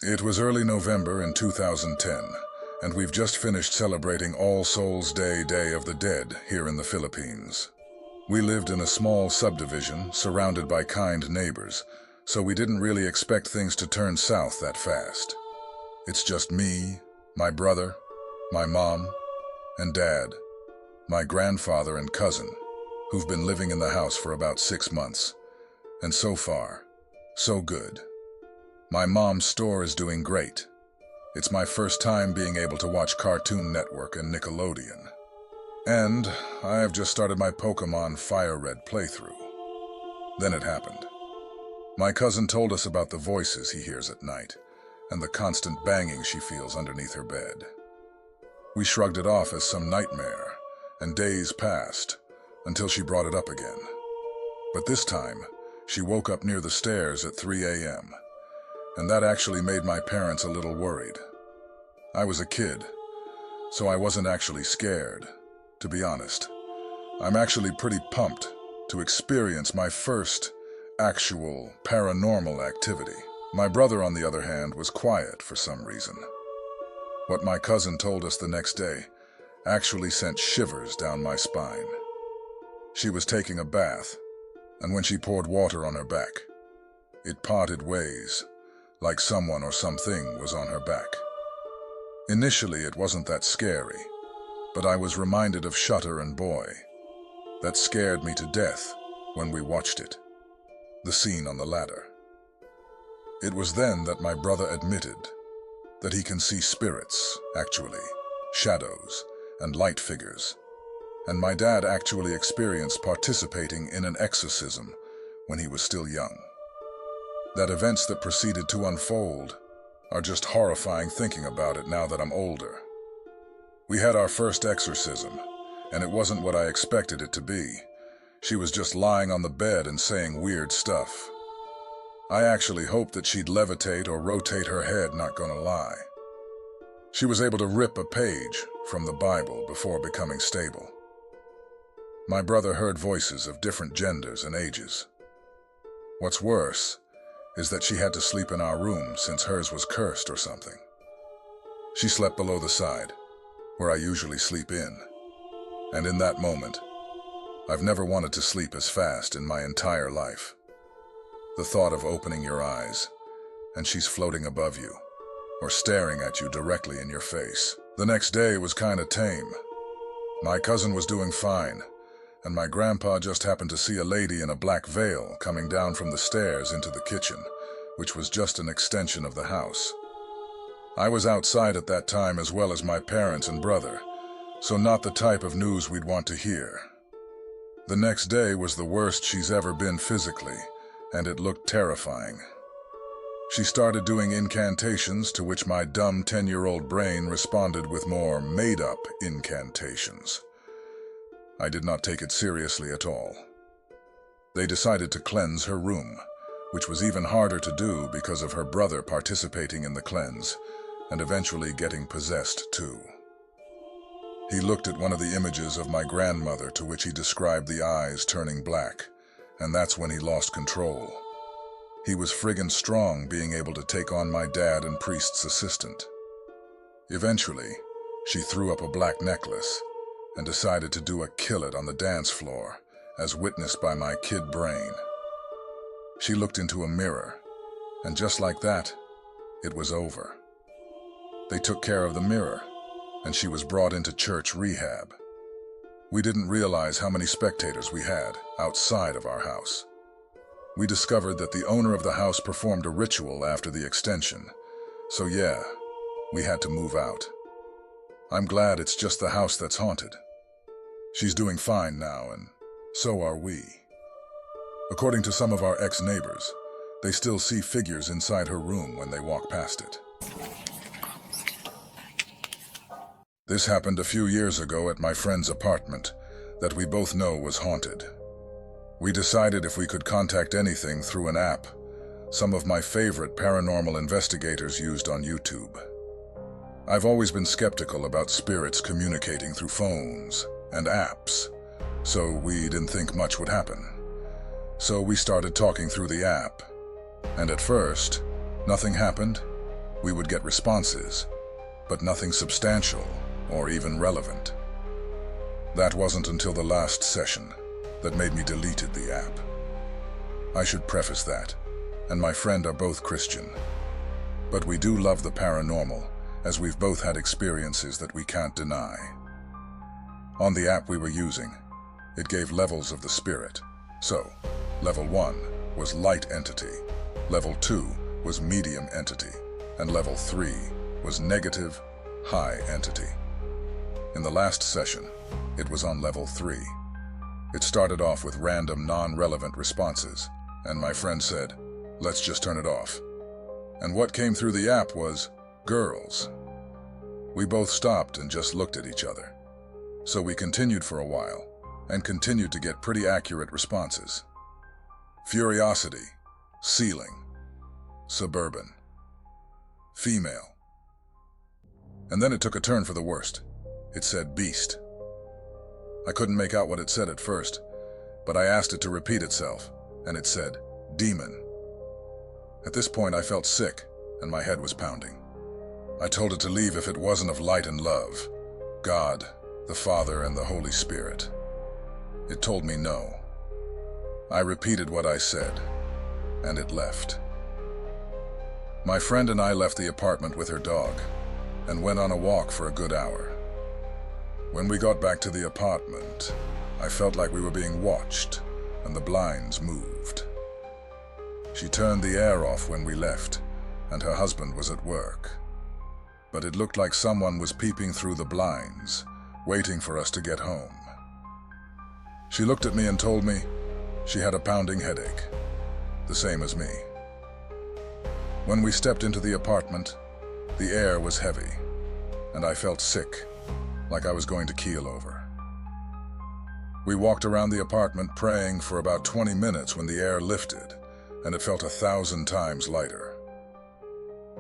It was early November in 2010, and we've just finished celebrating All Souls Day, Day of the Dead, here in the Philippines. We lived in a small subdivision, surrounded by kind neighbors, so we didn't really expect things to turn south that fast. It's just me, my brother, my mom, and dad, my grandfather and cousin, who've been living in the house for about 6 months. And so far, so good. My mom's store is doing great. It's my first time being able to watch Cartoon Network and Nickelodeon. And I have just started my Pokemon Fire Red playthrough. Then it happened. My cousin told us about the voices he hears at night, and the constant banging she feels underneath her bed. We shrugged it off as some nightmare, and days passed, until she brought it up again. But this time, she woke up near the stairs at 3 a.m., and that actually made my parents a little worried. I was a kid, so I wasn't actually scared, to be honest. I'm actually pretty pumped to experience my first actual paranormal activity. My brother, on the other hand, was quiet for some reason. What my cousin told us the next day actually sent shivers down my spine. She was taking a bath, and when she poured water on her back, it parted ways, like someone or something was on her back. Initially, it wasn't that scary, but I was reminded of Shutter and Boy. That scared me to death when we watched it. The scene on the ladder. It was then that my brother admitted that he can see spirits, actually, shadows, and light figures. And my dad actually experienced participating in an exorcism when he was still young. That events that proceeded to unfold are just horrifying thinking about it now that I'm older. We had our first exorcism, and it wasn't what I expected it to be. She was just lying on the bed and saying weird stuff. I actually hoped that she'd levitate or rotate her head, not gonna lie. She was able to rip a page from the Bible before becoming stable. My brother heard voices of different genders and ages. What's worse is that she had to sleep in our room since hers was cursed or something. She slept below the side, where I usually sleep in. And in that moment, I've never wanted to sleep as fast in my entire life. The thought of opening your eyes, and she's floating above you, or staring at you directly in your face. The next day was kinda tame. My cousin was doing fine, and my grandpa just happened to see a lady in a black veil coming down from the stairs into the kitchen, which was just an extension of the house. I was outside at that time as well as my parents and brother, so not the type of news we'd want to hear. The next day was the worst she's ever been physically, and it looked terrifying. She started doing incantations, to which my dumb 10-year-old brain responded with more made-up incantations. I did not take it seriously at all. They decided to cleanse her room, which was even harder to do because of her brother participating in the cleanse and eventually getting possessed too. He looked at one of the images of my grandmother, to which he described the eyes turning black, and that's when he lost control. He was friggin' strong, being able to take on my dad and priest's assistant. Eventually, she threw up a black necklace and decided to do a kill it on the dance floor, as witnessed by my kid brain. She looked into a mirror, and just like that, it was over. They took care of the mirror, and she was brought into church rehab. We didn't realize how many spectators we had outside of our house. We discovered that the owner of the house performed a ritual after the extension, so yeah, we had to move out. I'm glad it's just the house that's haunted. She's doing fine now, and so are we. According to some of our ex-neighbors, they still see figures inside her room when they walk past it. This happened a few years ago at my friend's apartment that we both know was haunted. We decided if we could contact anything through an app, some of my favorite paranormal investigators used on YouTube. I've always been skeptical about spirits communicating through phones and apps, so we didn't think much would happen. So we started talking through the app, and at first, nothing happened, We would get responses, but nothing substantial or even relevant. That wasn't until the last session that made me deleted the app. I should preface that, and my friend are both Christian. But we do love the paranormal, as we've both had experiences that we can't deny. On the app we were using, it gave levels of the spirit. So, level 1 was light entity, level 2 was medium entity, and level 3 was negative, high entity. In the last session, it was on level 3. It started off with random, non-relevant responses, and my friend said, "Let's just turn it off." And what came through the app was, "Girls." We both stopped and just looked at each other. So we continued for a while, and continued to get pretty accurate responses. Curiosity, ceiling, suburban, female. And then it took a turn for the worst. It said beast. I couldn't make out what it said at first, but I asked it to repeat itself, and it said, demon. At this point I felt sick, and my head was pounding. I told it to leave if it wasn't of light and love, God, the Father, and the Holy Spirit. It told me no. I repeated what I said, and it left. My friend and I left the apartment with her dog, and went on a walk for a good hour. When we got back to the apartment, I felt like we were being watched, and the blinds moved. She turned the air off when we left, and her husband was at work. But it looked like someone was peeping through the blinds, waiting for us to get home. She looked at me and told me she had a pounding headache, the same as me. When we stepped into the apartment, the air was heavy, and I felt sick, like I was going to keel over. We walked around the apartment praying for about 20 minutes when the air lifted, and it felt 1,000 times lighter.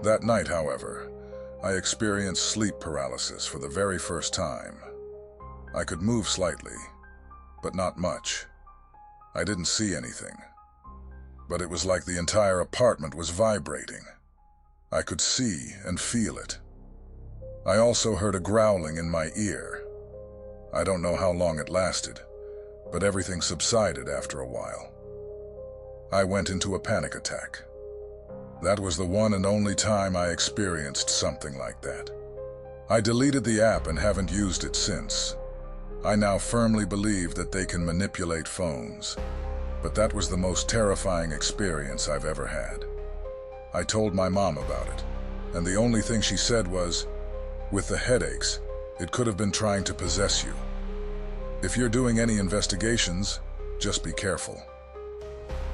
That night, however, I experienced sleep paralysis for the very first time. I could move slightly, but not much. I didn't see anything, but it was like the entire apartment was vibrating. I could see and feel it. I also heard a growling in my ear. I don't know how long it lasted, but everything subsided after a while. I went into a panic attack. That was the one and only time I experienced something like that. I deleted the app and haven't used it since. I now firmly believe that they can manipulate phones, but that was the most terrifying experience I've ever had. I told my mom about it, and the only thing she said was, "With the headaches, it could have been trying to possess you. If you're doing any investigations, just be careful."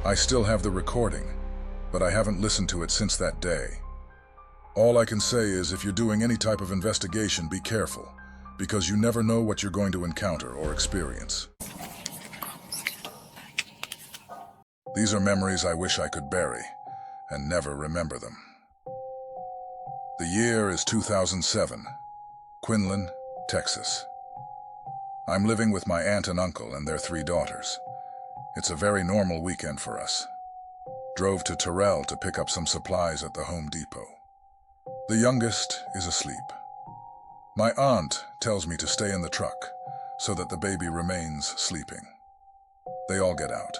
I still have the recording, but I haven't listened to it since that day. All I can say is if you're doing any type of investigation, be careful, because you never know what you're going to encounter or experience. These are memories I wish I could bury and never remember them. The year is 2007, Quinlan, Texas. I'm living with my aunt and uncle and their 3 daughters. It's a very normal weekend for us. Drove to Terrell to pick up some supplies at the Home Depot. The youngest is asleep. My aunt tells me to stay in the truck so that the baby remains sleeping. They all get out.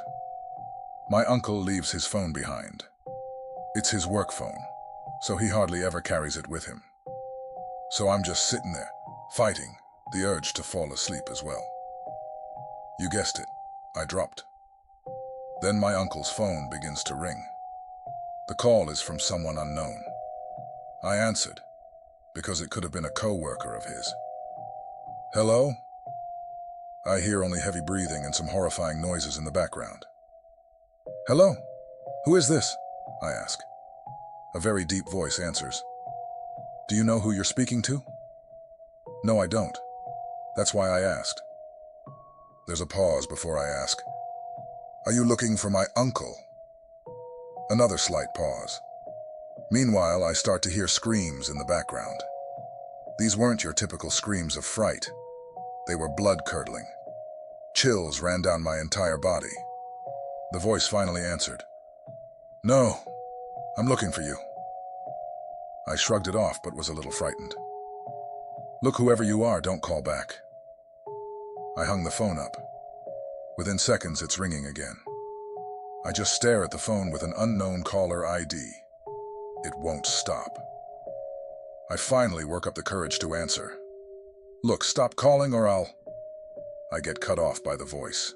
My uncle leaves his phone behind. It's his work phone, so he hardly ever carries it with him. So I'm just sitting there, fighting the urge to fall asleep as well. You guessed it, I dropped. Then my uncle's phone begins to ring. The call is from someone unknown. I answered, because it could have been a co-worker of his. "Hello?" I hear only heavy breathing and some horrifying noises in the background. "Hello? Who is this?" I ask. A very deep voice answers. "Do you know who you're speaking to?" "No, I don't. That's why I asked." There's a pause before I ask, "Are you looking for my uncle?" Another slight pause. Meanwhile, I start to hear screams in the background. These weren't your typical screams of fright. They were blood-curdling. Chills ran down my entire body. The voice finally answered, "No, I'm looking for you." I shrugged it off, but was a little frightened. "Look, whoever you are, don't call back." I hung the phone up. Within seconds, it's ringing again. I just stare at the phone with an unknown caller ID. It won't stop. I finally work up the courage to answer. "Look, stop calling or I'll..." I get cut off by the voice.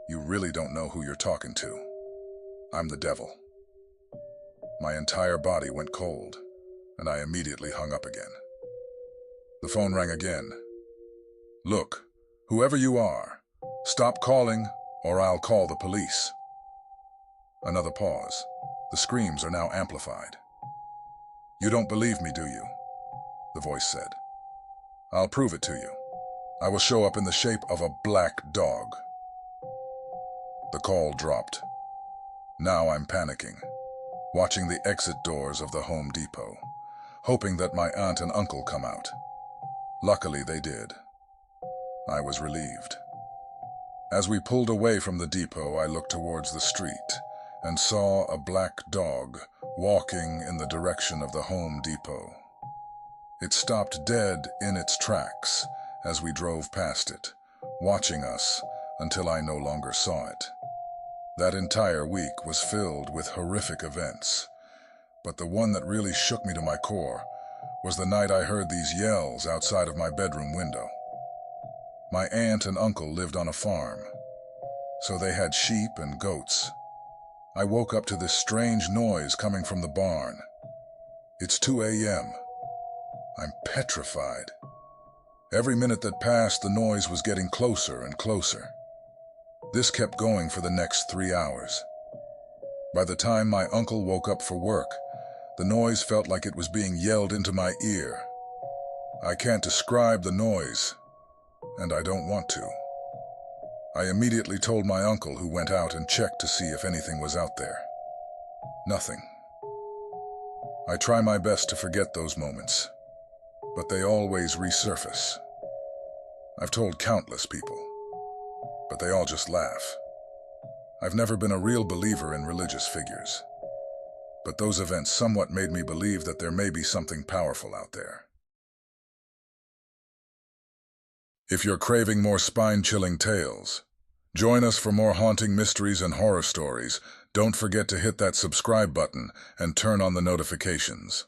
"You really don't know who you're talking to. I'm the devil." My entire body went cold, and I immediately hung up again. The phone rang again. "Look, whoever you are, stop calling or I'll call the police." Another pause. The screams are now amplified. "You don't believe me, do you?" the voice said. "I'll prove it to you. I will show up in the shape of a black dog." The call dropped. Now I'm panicking, watching the exit doors of the Home Depot, hoping that my aunt and uncle come out. Luckily, they did. I was relieved. As we pulled away from the depot, I looked towards the street and saw a black dog walking in the direction of the Home Depot. It stopped dead in its tracks as we drove past it, watching us until I no longer saw it. That entire week was filled with horrific events, but the one that really shook me to my core was the night I heard these yells outside of my bedroom window. My aunt and uncle lived on a farm, so they had sheep and goats. I woke up to this strange noise coming from the barn. It's 2 a.m. I'm petrified. Every minute that passed, the noise was getting closer and closer. This kept going for the next 3 hours. By the time my uncle woke up for work, the noise felt like it was being yelled into my ear. I can't describe the noise, and I don't want to. I immediately told my uncle, who went out and checked to see if anything was out there. Nothing. I try my best to forget those moments, but they always resurface. I've told countless people, but they all just laugh. I've never been a real believer in religious figures, but those events somewhat made me believe that there may be something powerful out there. If you're craving more spine-chilling tales, join us for more haunting mysteries and horror stories. Don't forget to hit that subscribe button and turn on the notifications.